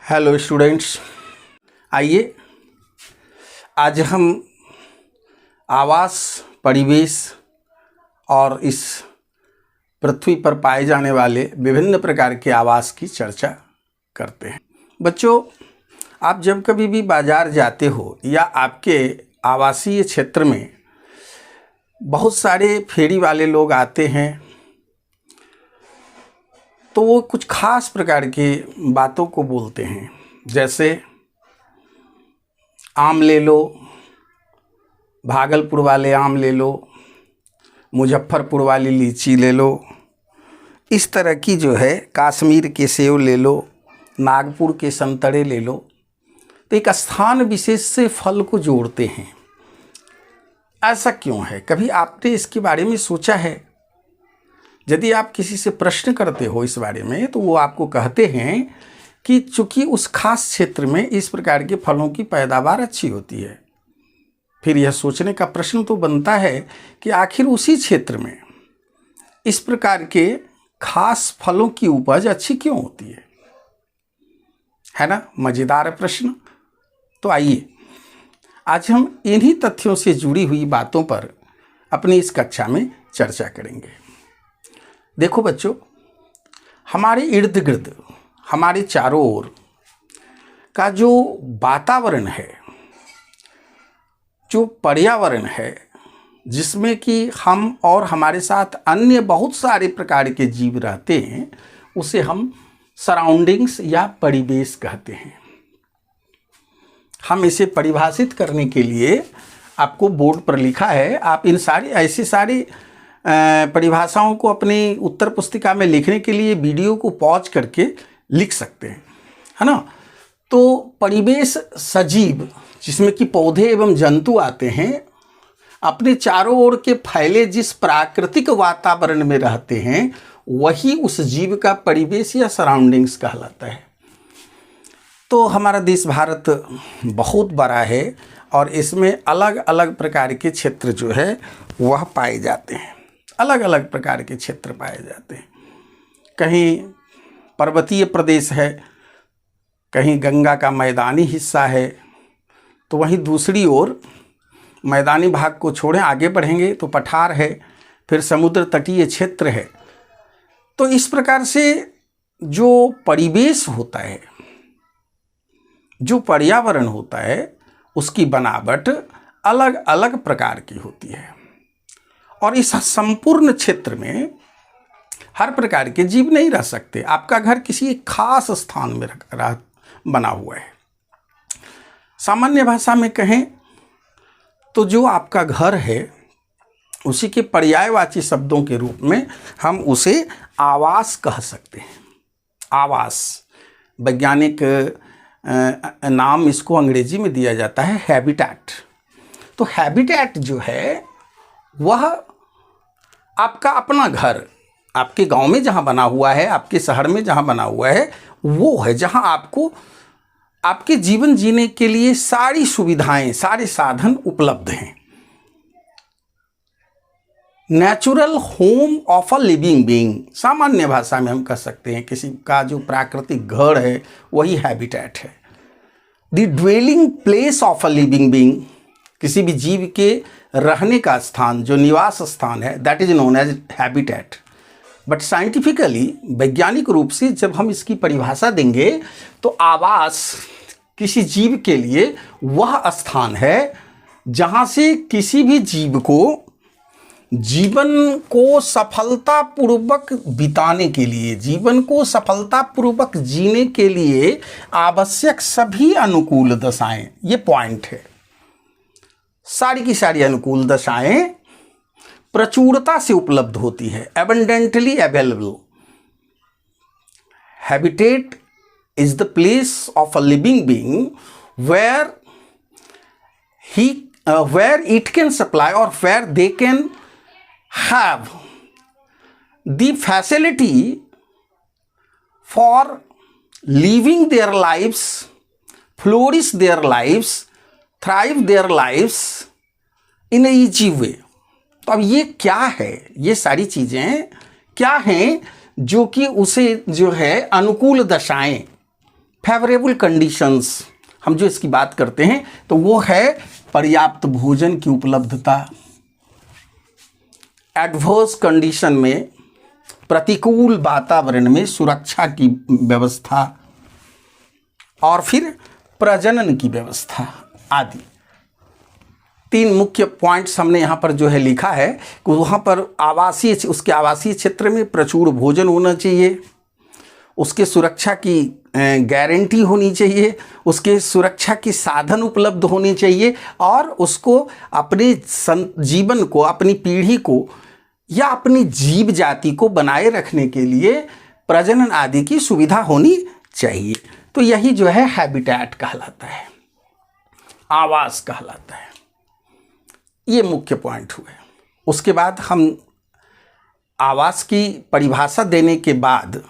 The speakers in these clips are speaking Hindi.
हेलो स्टूडेंट्स, आइए आज हम आवास, परिवेश और इस पृथ्वी पर पाए जाने वाले विभिन्न प्रकार के आवास की चर्चा करते हैं। बच्चों, आप जब कभी भी बाज़ार जाते हो या आपके आवासीय क्षेत्र में बहुत सारे फेरी वाले लोग आते हैं तो वो कुछ खास प्रकार की बातों को बोलते हैं, जैसे आम ले लो, भागलपुर वाले आम ले लो, मुजफ्फरपुर वाली लीची ले लो, इस तरह की जो है कश्मीर के सेब ले लो, नागपुर के संतरे ले लो। तो एक स्थान विशेष से फल को जोड़ते हैं। ऐसा क्यों है? कभी आपने इसके बारे में सोचा है? यदि आप किसी से प्रश्न करते हो इस बारे में तो वो आपको कहते हैं कि चूंकि उस खास क्षेत्र में इस प्रकार के फलों की पैदावार अच्छी होती है। फिर यह सोचने का प्रश्न तो बनता है कि आखिर उसी क्षेत्र में इस प्रकार के खास फलों की उपज अच्छी क्यों होती है ना? मज़ेदार प्रश्न। तो आइए आज हम इन्हीं तथ्यों से जुड़ी हुई बातों पर अपनी इस कक्षा में चर्चा करेंगे। देखो बच्चों, हमारे इर्द गिर्द, हमारे चारों ओर का जो वातावरण है, जो पर्यावरण है, जिसमें कि हम और हमारे साथ अन्य बहुत सारे प्रकार के जीव रहते हैं, उसे हम सराउंडिंग्स या परिवेश कहते हैं। हम इसे परिभाषित करने के लिए आपको बोर्ड पर लिखा है। आप इन ऐसी सारी परिभाषाओं को अपनी उत्तर पुस्तिका में लिखने के लिए वीडियो को पॉज करके लिख सकते हैं, है ना? तो परिवेश सजीव, जिसमें कि पौधे एवं जंतु आते हैं, अपने चारों ओर के फैले जिस प्राकृतिक वातावरण में रहते हैं वही उस जीव का परिवेश या सराउंडिंग्स कहलाता है। तो हमारा देश भारत बहुत बड़ा है और इसमें अलग अलग प्रकार के क्षेत्र जो है वह पाए जाते हैं। अलग अलग प्रकार के क्षेत्र पाए जाते हैं। कहीं पर्वतीय प्रदेश है, कहीं गंगा का मैदानी हिस्सा है, तो वहीं दूसरी ओर मैदानी भाग को छोड़ें, आगे बढ़ेंगे तो पठार है, फिर समुद्र तटीय क्षेत्र है। तो इस प्रकार से जो परिवेश होता है, जो पर्यावरण होता है, उसकी बनावट अलग अलग प्रकार की होती है और इस संपूर्ण क्षेत्र में हर प्रकार के जीव नहीं रह सकते। आपका घर किसी एक खास स्थान में बना हुआ है। सामान्य भाषा में कहें तो जो आपका घर है उसी के पर्यायवाची शब्दों के रूप में हम उसे आवास कह सकते हैं। आवास, वैज्ञानिक नाम इसको अंग्रेजी में दिया जाता है हैबिटेट। तो हैबिटेट जो है वह आपका अपना घर, आपके गांव में जहां बना हुआ है, आपके शहर में जहां बना हुआ है, वो है जहां आपको आपके जीवन जीने के लिए सारी सुविधाएं, सारे साधन उपलब्ध हैं। Natural home of a living being, सामान्य भाषा में हम कह सकते हैं किसी का जो प्राकृतिक घर है वही हैबिटेट है। The dwelling place of a living being, किसी भी जीव के रहने का स्थान, जो निवास स्थान है, that is known as habitat. But scientifically, वैज्ञानिक रूप से जब हम इसकी परिभाषा देंगे तो आवास किसी जीव के लिए वह स्थान है जहां से किसी भी जीव को जीवन को सफलतापूर्वक बिताने के लिए, जीवन को सफलतापूर्वक जीने के लिए आवश्यक सभी अनुकूल दशाएं, ये पॉइंट है, सारी की सारी अनुकूल दशाएं प्रचुरता से उपलब्ध होती है, abundantly available. Habitat is the place of a living being where it can supply or where they can have the facility for living their lives, flourish their lives, thrive their lives in a easy way। तो अब ये क्या है, ये सारी चीज़ें क्या हैं जो कि उसे जो है अनुकूल दशाएं फेवरेबल कंडीशंस हम जो इसकी बात करते हैं तो वो है पर्याप्त भोजन की उपलब्धता, एडवर्स कंडीशन में प्रतिकूल वातावरण में सुरक्षा की व्यवस्था, और फिर प्रजनन की व्यवस्था आदि। 3 मुख्य पॉइंट्स हमने यहाँ पर जो है लिखा है कि वहाँ पर उसके आवासीय क्षेत्र में प्रचुर भोजन होना चाहिए, उसके सुरक्षा की गारंटी होनी चाहिए, उसके सुरक्षा की साधन उपलब्ध होने चाहिए, और उसको अपने जीवन को, अपनी पीढ़ी को या अपनी जीव जाति को बनाए रखने के लिए प्रजनन आदि की सुविधा होनी चाहिए। तो यही जो है हैबिटेट कहलाता है, आवास कहलाता है। ये मुख्य पॉइंट हुए। उसके बाद हम आवास की परिभाषा देने के बाद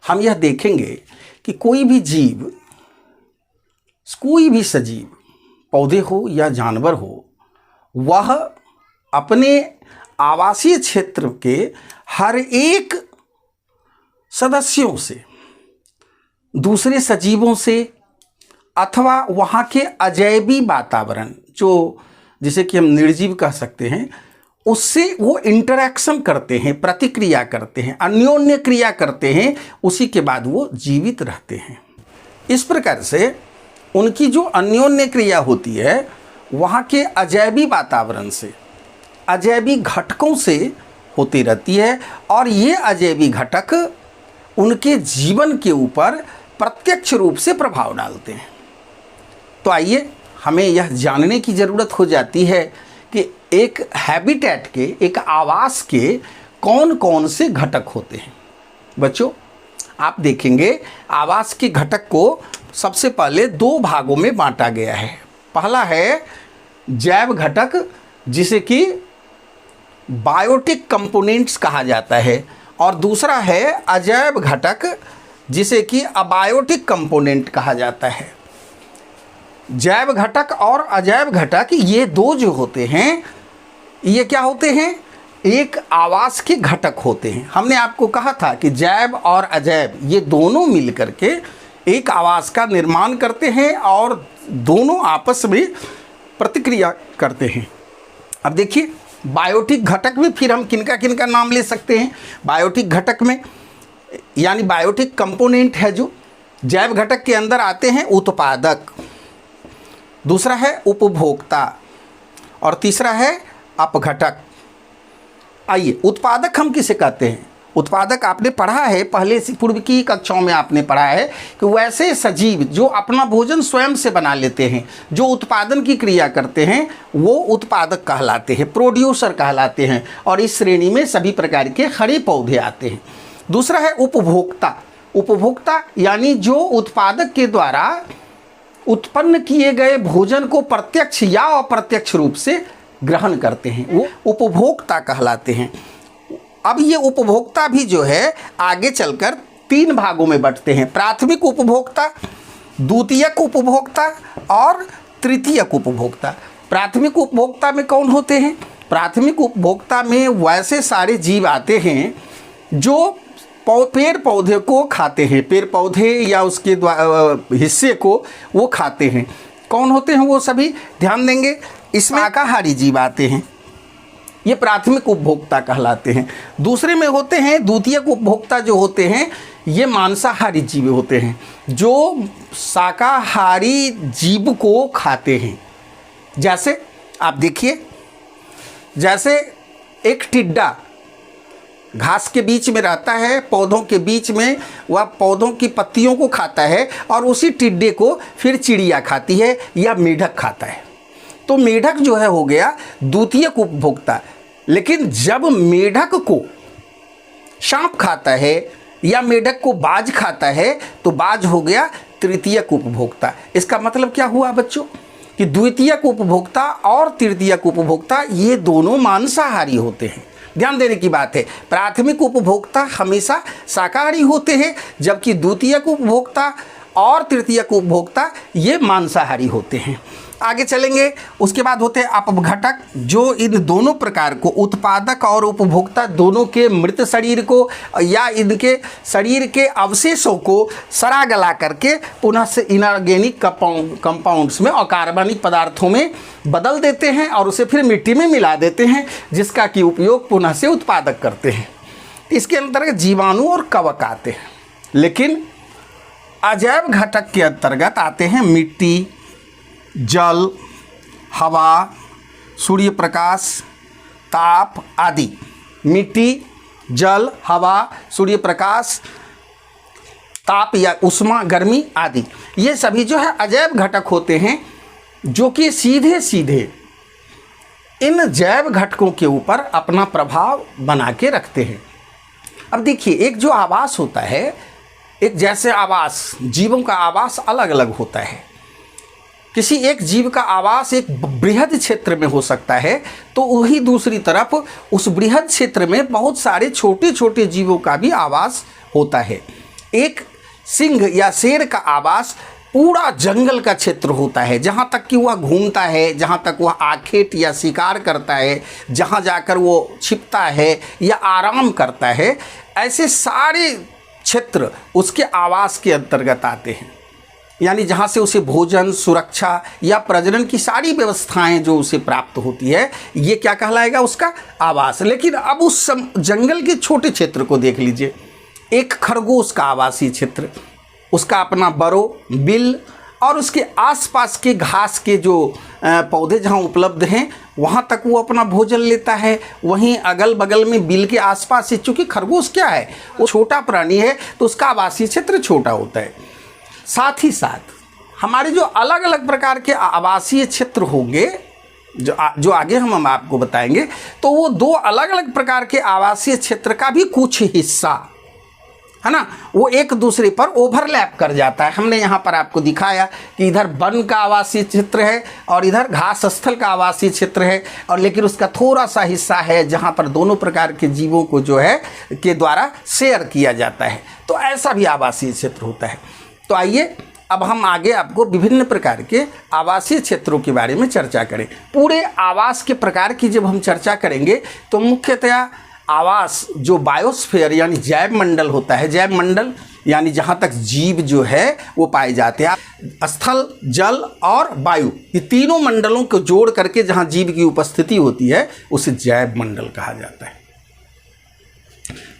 हम यह देखेंगे कि कोई भी जीव, कोई भी सजीव, पौधे हो या जानवर हो, वह अपने आवासीय क्षेत्र के हर एक सदस्यों से, दूसरे सजीवों से, अथवा वहाँ के अजैवी वातावरण जो जिसे कि हम निर्जीव कह सकते हैं, उससे वो इंटरैक्शन करते हैं, प्रतिक्रिया करते हैं, अन्योन्य क्रिया करते हैं, उसी के बाद वो जीवित रहते हैं। इस प्रकार से उनकी जो अन्योन्य क्रिया होती है वहाँ के अजैवी वातावरण से, अजैवी घटकों से होती रहती है, और ये अजैवी घटक उनके जीवन के ऊपर प्रत्यक्ष रूप से प्रभाव डालते हैं। तो आइए हमें यह जानने की ज़रूरत हो जाती है कि एक हैबिटेट के, एक आवास के कौन कौन से घटक होते हैं। बच्चों, आप देखेंगे आवास के घटक को सबसे पहले 2 भागों में बांटा गया है। पहला है जैव घटक, जिसे कि बायोटिक कंपोनेंट्स कहा जाता है, और दूसरा है अजैव घटक, जिसे कि अबायोटिक कंपोनेंट कहा जाता है। जैव घटक और अजैव घटक, ये 2 जो होते हैं, ये क्या होते हैं? एक आवास के घटक होते हैं। हमने आपको कहा था कि जैव और अजैव ये दोनों मिल करके एक आवास का निर्माण करते हैं और दोनों आपस में प्रतिक्रिया करते हैं। अब देखिए, बायोटिक घटक में फिर हम किनका किनका नाम ले सकते हैं। बायोटिक घटक में, यानी बायोटिक कंपोनेंट है जो जैव घटक के अंदर आते हैं, उत्पादक, दूसरा है उपभोक्ता, और तीसरा है अपघटक। आइए, उत्पादक हम किसे कहते हैं? उत्पादक आपने पढ़ा है, पहले से पूर्व की कक्षाओं में आपने पढ़ा है कि वैसे सजीव जो अपना भोजन स्वयं से बना लेते हैं, जो उत्पादन की क्रिया करते हैं, वो उत्पादक कहलाते हैं, प्रोड्यूसर कहलाते हैं, और इस श्रेणी में सभी प्रकार के हरे पौधे आते हैं। दूसरा है उपभोक्ता। उपभोक्ता यानी जो उत्पादक के द्वारा उत्पन्न किए गए भोजन को प्रत्यक्ष या अप्रत्यक्ष रूप से ग्रहण करते हैं, वो उपभोक्ता कहलाते हैं। अब ये उपभोक्ता भी जो है आगे चलकर 3 भागों में बंटते हैं: प्राथमिक उपभोक्ता, द्वितीयक उपभोक्ता और तृतीयक उपभोक्ता। प्राथमिक उपभोक्ता में कौन होते हैं? प्राथमिक उपभोक्ता में वैसे सारे जीव आते हैं जो पेड़ पौधे को खाते हैं, पेड़ पौधे या उसके हिस्से को वो खाते हैं। कौन होते हैं वो सभी? ध्यान देंगे, इसमें शाकाहारी जीव आते हैं, ये प्राथमिक उपभोक्ता कहलाते हैं। दूसरे में होते हैं द्वितीयक उपभोक्ता, जो होते हैं ये मांसाहारी जीव होते हैं, जो शाकाहारी जीव को खाते हैं। जैसे आप देखिए, जैसे एक टिड्डा घास के बीच में रहता है, पौधों के बीच में, वह पौधों की पत्तियों को खाता है और उसी टिड्डे को फिर चिड़िया खाती है या मेढक खाता है। तो मेढक जो है हो गया द्वितीयक उपभोक्ता। लेकिन जब मेढक को सांप खाता है या मेढक को बाज खाता है तो बाज हो गया तृतीयक उपभोक्ता। इसका मतलब क्या हुआ बच्चों कि द्वितीयक उपभोक्ता और तृतीयक उपभोक्ता ये दोनों मांसाहारी होते हैं। ध्यान देने की बात है, प्राथमिक उपभोक्ता हमेशा शाकाहारी होते हैं, जबकि द्वितीयक उपभोक्ता और तृतीयक उपभोक्ता ये मांसाहारी होते हैं। आगे चलेंगे। उसके बाद होते हैं अपघटक, जो इन दोनों प्रकार को, उत्पादक और उपभोक्ता दोनों के मृत शरीर को या इनके शरीर के अवशेषों को सड़ा गला करके पुनः से इनऑर्गेनिक कंपाउंड्स में और कार्बनिक पदार्थों में बदल देते हैं और उसे फिर मिट्टी में मिला देते हैं, जिसका कि उपयोग पुनः से उत्पादक करते हैं। इसके अंतर्गत जीवाणु और कवक आते हैं। लेकिन अजैव घटक के अंतर्गत आते हैं मिट्टी, जल, हवा, सूर्य प्रकाश, ताप आदि। मिट्टी, जल, हवा, सूर्य प्रकाश, ताप या उष्मा, गर्मी आदि, ये सभी जो है अजैव घटक होते हैं, जो कि सीधे सीधे इन जैव घटकों के ऊपर अपना प्रभाव बना के रखते हैं। अब देखिए, एक जो आवास होता है, एक जैसे आवास, जीवों का आवास अलग अलग होता है। किसी एक जीव का आवास एक बृहद क्षेत्र में हो सकता है, तो वही दूसरी तरफ उस बृहद क्षेत्र में बहुत सारे छोटे छोटे जीवों का भी आवास होता है। एक सिंह या शेर का आवास पूरा जंगल का क्षेत्र होता है, जहाँ तक कि वह घूमता है, जहाँ तक वह आखेट या शिकार करता है, जहाँ जाकर वो छिपता है या आराम करता है, ऐसे सारे क्षेत्र उसके आवास के अंतर्गत आते हैं। यानी जहाँ से उसे भोजन, सुरक्षा या प्रजनन की सारी व्यवस्थाएं जो उसे प्राप्त होती है, ये क्या कहलाएगा? उसका आवास। लेकिन अब उस जंगल के छोटे क्षेत्र को देख लीजिए। एक खरगोश का आवासीय क्षेत्र, उसका अपना बरो, बिल और उसके आसपास के घास के जो पौधे जहाँ उपलब्ध हैं, वहाँ तक वो अपना भोजन लेता है। वहीं अगल बगल में बिल के आसपास, चूँकि खरगोश क्या है, वो छोटा प्राणी है, तो उसका आवासीय क्षेत्र छोटा होता है। साथ ही साथ हमारे जो अलग अलग प्रकार के आवासीय क्षेत्र होंगे, जो आगे हम आपको बताएंगे, तो वो दो अलग अलग प्रकार के आवासीय क्षेत्र का भी कुछ हिस्सा है ना, वो एक दूसरे पर ओवरलैप कर जाता है। हमने यहाँ पर आपको दिखाया कि इधर वन का आवासीय क्षेत्र है और इधर घास स्थल का आवासीय क्षेत्र है, और लेकिन उसका थोड़ा सा हिस्सा है जहाँ पर दोनों प्रकार के जीवों को जो है के द्वारा शेयर किया जाता है। तो ऐसा भी आवासीय क्षेत्र होता है। तो आइए अब हम आगे आपको विभिन्न प्रकार के आवासीय क्षेत्रों के बारे में चर्चा करें। पूरे आवास के प्रकार की जब हम चर्चा करेंगे तो मुख्यतया आवास जो बायोस्फीयर यानी जैव मंडल होता है, जैव मंडल यानी जहाँ तक जीव जो है वो पाए जाते हैं, स्थल, जल और वायु, ये तीनों मंडलों को जोड़ करके जहाँ जीव की उपस्थिति होती है उसे जैव मंडल कहा जाता है।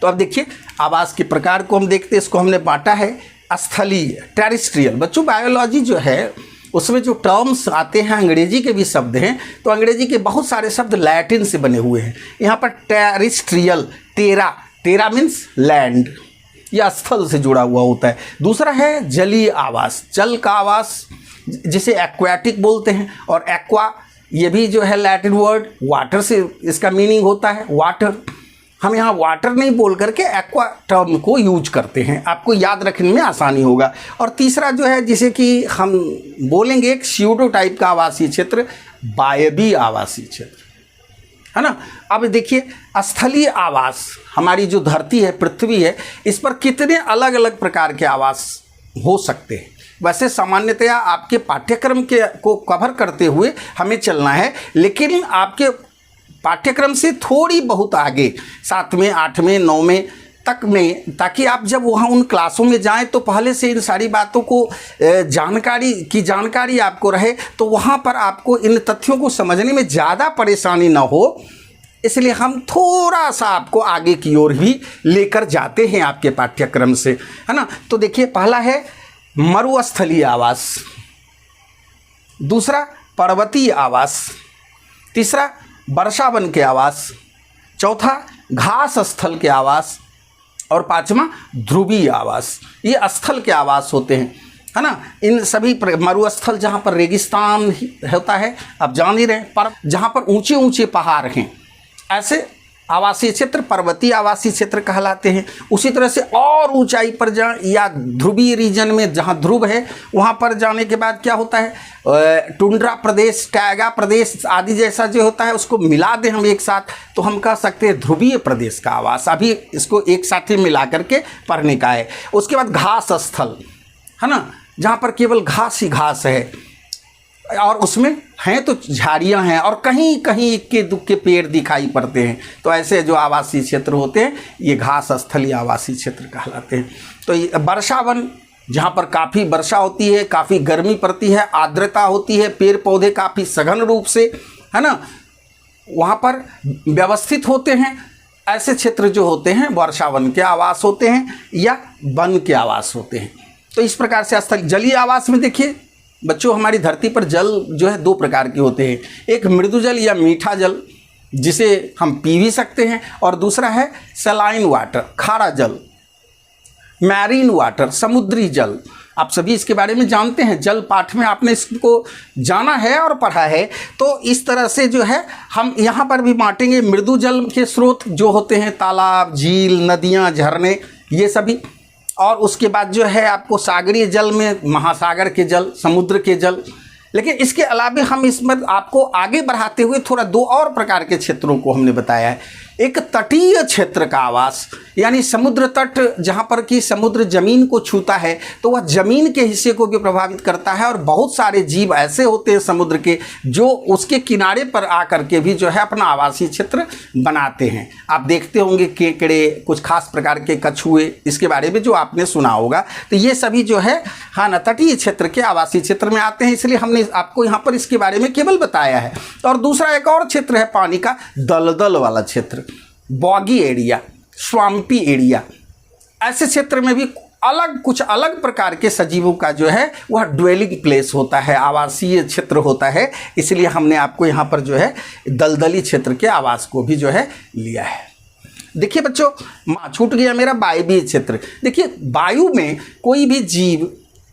तो अब देखिए, आवास के प्रकार को हम देखते हैं। इसको हमने बांटा है स्थलीय, टेरेस्ट्रियल। बच्चों, बायोलॉजी जो है उसमें जो टर्म्स आते हैं, अंग्रेजी के भी शब्द हैं, तो अंग्रेजी के बहुत सारे शब्द लैटिन से बने हुए हैं। यहाँ पर टेरेस्ट्रियल, टेरा मीन्स लैंड या स्थल से जुड़ा हुआ होता है। दूसरा है जलीय आवास, जल का आवास जिसे एक्वाटिक बोलते हैं, और एक्वा ये भी जो है लैटिन वर्ड, वाटर से इसका मीनिंग होता है वाटर। हम यहाँ वाटर नहीं बोल करके एक्वा टर्म को यूज करते हैं, आपको याद रखने में आसानी होगा। और तीसरा जो है जिसे कि हम बोलेंगे एक स्यूडो टाइप का आवासीय क्षेत्र, वायवीय आवासीय क्षेत्र, है ना। अब देखिए, स्थलीय आवास, हमारी जो धरती है, पृथ्वी है, इस पर कितने अलग अलग प्रकार के आवास हो सकते हैं। वैसे सामान्यतया आपके पाठ्यक्रम को कवर करते हुए हमें चलना है, लेकिन आपके पाठ्यक्रम से थोड़ी बहुत आगे 7वें, 8वें, 9वें तक में, ताकि आप जब वहाँ उन क्लासों में जाएं तो पहले से इन सारी बातों को जानकारी आपको रहे, तो वहाँ पर आपको इन तथ्यों को समझने में ज़्यादा परेशानी ना हो। इसलिए हम थोड़ा सा आपको आगे की ओर भी लेकर जाते हैं आपके पाठ्यक्रम से, है ना। तो देखिए, पहला है मरुस्थलीय आवास, दूसरा पर्वतीय आवास, तीसरा वर्षावन के आवास, चौथा घास स्थल के आवास, और पांचवा ध्रुवीय आवास। ये स्थल के आवास होते हैं, है ना। इन सभी मरुस्थल जहाँ पर रेगिस्तान होता है, आप जान ही रहे, पर जहाँ पर ऊंचे ऊंचे पहाड़ हैं, ऐसे आवासीय क्षेत्र पर्वतीय आवासीय क्षेत्र कहलाते हैं। उसी तरह से और ऊंचाई पर या ध्रुवीय रीजन में जहाँ ध्रुव है वहाँ पर जाने के बाद क्या होता है, टुंड्रा प्रदेश, टैगा प्रदेश आदि जैसा जो होता है, उसको मिला दें हम एक साथ तो हम कह सकते हैं ध्रुवीय प्रदेश का आवास। अभी इसको एक साथ ही मिला करके पढ़ने का है। उसके बाद घास स्थल, है ना, जहाँ पर केवल घास ही घास है, और उसमें हैं तो झाड़ियां हैं और कहीं कहीं इक्के दुक्के पेड़ दिखाई पड़ते हैं। तो ऐसे जो आवासीय क्षेत्र होते हैं ये घास स्थलीय आवासीय क्षेत्र कहलाते हैं। तो ये वर्षावन, जहाँ पर काफ़ी वर्षा होती है, काफ़ी गर्मी पड़ती है, आर्द्रता होती है, पेड़ पौधे काफ़ी सघन रूप से, है ना, वहाँ पर व्यवस्थित होते हैं। ऐसे क्षेत्र जो होते हैं वर्षावन के आवास होते हैं या वन के आवास होते हैं। तो इस प्रकार से स्थल जलीय आवास में देखिए बच्चों, हमारी धरती पर जल जो है दो प्रकार के होते हैं, एक मृदु जल या मीठा जल जिसे हम पी भी सकते हैं, और दूसरा है सलाइन वाटर, खारा जल, मैरीन वाटर, समुद्री जल। आप सभी इसके बारे में जानते हैं, जल पाठ में आपने इसको जाना है और पढ़ा है। तो इस तरह से जो है हम यहाँ पर भी बांटेंगे। मृदु जल के स्रोत जो होते हैं तालाब, झील, नदियाँ, झरने, ये सभी, और उसके बाद जो है आपको सागरीय जल में महासागर के जल, समुद्र के जल। लेकिन इसके अलावा हम इसमें आपको आगे बढ़ाते हुए थोड़ा दो और प्रकार के क्षेत्रों को हमने बताया है। एक तटीय क्षेत्र का आवास, यानी समुद्र तट, जहाँ पर कि समुद्र जमीन को छूता है तो वह जमीन के हिस्से को भी प्रभावित करता है, और बहुत सारे जीव ऐसे होते हैं समुद्र के जो उसके किनारे पर आकर के भी जो है अपना आवासीय क्षेत्र बनाते हैं। आप देखते होंगे केकड़े, कुछ खास प्रकार के कछुए, इसके बारे में जो आपने सुना होगा। तो ये सभी जो है हाँ ना तटीय क्षेत्र के आवासीय क्षेत्र में आते हैं, इसलिए हमने आपको यहाँ पर इसके बारे में केवल बताया है। और दूसरा एक और क्षेत्र है पानी का दलदल वाला क्षेत्र, बॉगी एरिया, स्वाम्पी एरिया। ऐसे क्षेत्र में भी कुछ अलग प्रकार के सजीवों का जो है वह ड्वेलिंग प्लेस होता है, आवासीय क्षेत्र होता है। इसलिए हमने आपको यहाँ पर जो है दलदली क्षेत्र के आवास को भी जो है लिया है। देखिए बच्चों, छूट गया मेरा वायवीय क्षेत्र। देखिए वायु में कोई भी जीव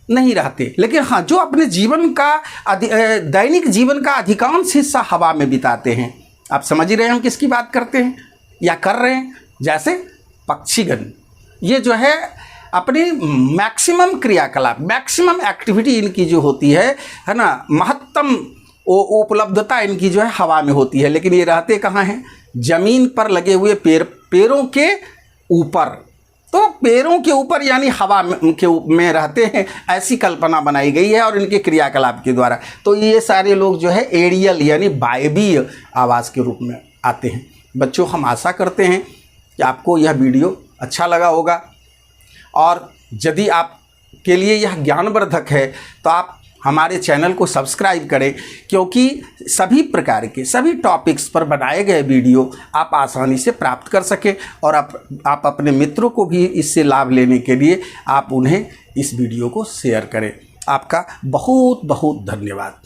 नहीं रहते, लेकिन हाँ जो अपने जीवन का दैनिक जीवन का अधिकांश हिस्सा हवा में बिताते हैं। आप समझ ही रहे हैं हम किसकी बात करते हैं या कर रहे हैं। जैसे पक्षीगण, ये जो है अपनी मैक्सिमम क्रियाकलाप, मैक्सिमम एक्टिविटी इनकी जो होती है ना, महत्तम उपलब्धता इनकी जो है हवा में होती है। लेकिन ये रहते कहाँ हैं? जमीन पर लगे हुए पेड़ों के ऊपर। तो पेड़ों के ऊपर यानी हवा में रहते हैं, ऐसी कल्पना बनाई गई है और इनके क्रियाकलाप के द्वारा। तो ये सारे लोग जो है एरियल यानी वायवीय आवास के रूप में आते हैं। बच्चों, हम आशा करते हैं कि आपको यह वीडियो अच्छा लगा होगा, और यदि आपके लिए यह ज्ञानवर्धक है तो आप हमारे चैनल को सब्सक्राइब करें, क्योंकि सभी प्रकार के सभी टॉपिक्स पर बनाए गए वीडियो आप आसानी से प्राप्त कर सकें, और आप अपने मित्रों को भी इससे लाभ लेने के लिए आप उन्हें इस वीडियो को शेयर करें। आपका बहुत बहुत धन्यवाद।